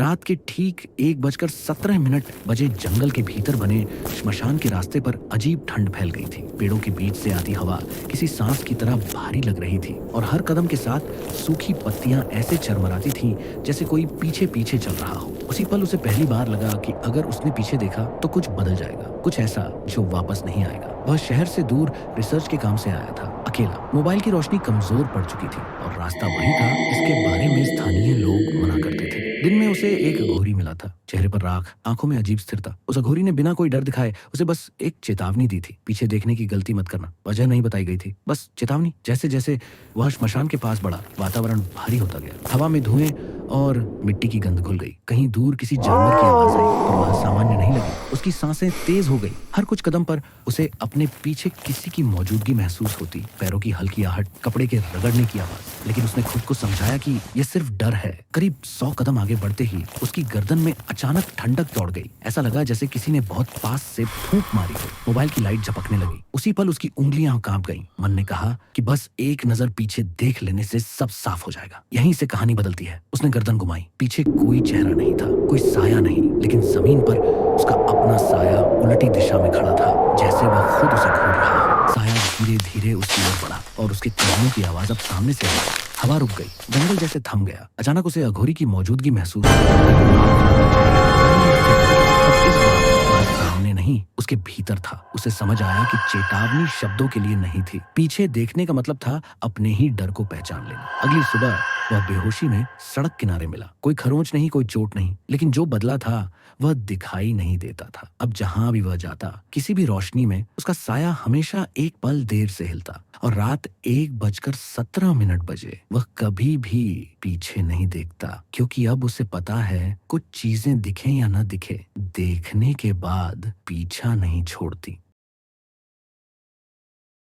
रात के ठीक 1:17 बजे जंगल के भीतर बने श्मशान के रास्ते पर अजीब ठंड फैल गई थी। पेड़ों के बीच से आती हवा किसी सांस की तरह भारी लग रही थी और हर कदम के साथ सूखी पत्तियां ऐसे चरमराती थीं जैसे कोई पीछे पीछे चल रहा हो। उसी पल उसे पहली बार लगा कि अगर उसने पीछे देखा तो कुछ बदल जाएगा, कुछ ऐसा जो वापस नहीं आएगा। वह शहर से दूर रिसर्च के काम से आया था, अकेला। मोबाइल की रोशनी कमजोर पड़ चुकी थी और रास्ता वही था इसके बारे में स्थानीय लोग मना करते थे। दिन में उसे एक अघोरी मिला था, चेहरे पर राख, आंखों में अजीब स्थिरता। उस अघोरी ने बिना कोई डर दिखाए उसे बस एक चेतावनी दी थी, पीछे देखने की गलती मत करना। वजह नहीं बताई गई थी, बस चेतावनी। जैसे जैसे वह श्मशान के पास बढ़ा, वातावरण भारी होता गया। हवा में धुएं और मिट्टी की गंध घुल गई। कहीं दूर किसी जानवर की आवाज आई और वह सामान्य नहीं लगी। उसकी सांसें तेज हो गई। हर कुछ कदम पर उसे अपने पीछे किसी की मौजूदगी महसूस होती, पैरों की हल्की आहट, कपड़े के रगड़ने की आवाज। लेकिन उसने खुद को समझाया कि यह सिर्फ डर है। करीब 100 कदम आगे बढ़ते ही उसकी गर्दन में अचानक ठंडक दौड़ गई। ऐसा लगा जैसे किसी ने बहुत पास से फूंक मारी हो। मोबाइल की लाइट झपकने लगी। उसी पल उसकी उंगलियां कांप गईं। मन ने कहा कि बस एक नजर पीछे देख लेने से सब साफ हो जाएगा। यहीं से कहानी बदलती है। उसने गर्दन घुमाई। पीछे कोई चेहरा नहीं था, कोई साया नहीं, लेकिन जमीन पर उसका अपना साया उल्टी दिशा में खड़ा था, जैसे वह खुद उसे घूर रहा हो। साया धीरे धीरे उसकी ओर बढ़ा और उसके चलने की आवाज अब सामने से आई। हवा रुक गई, जंगल जैसे थम गया। अचानक उसे अघोरी की मौजूदगी महसूस सामने नहीं, उसके भीतर था। उसे समझ आया कि चेतावनी शब्दों के लिए नहीं थी। पीछे देखने का मतलब था अपने ही डर को पहचान लेना। अगली सुबह वह बेहोशी में सड़क किनारे मिला। कोई खरोंच नहीं, कोई चोट नहीं, लेकिन जो बदला था वह दिखाई नहीं देता था। अब जहां भी वह जाता, किसी भी रोशनी में उसका साया हमेशा एक पल देर से हिलता। और रात 1:17 बजे वह कभी भी पीछे नहीं देखता, क्योंकि अब उसे पता है कुछ चीजें दिखे या न दिखे, देखने के बाद पीछा नहीं छोड़ती।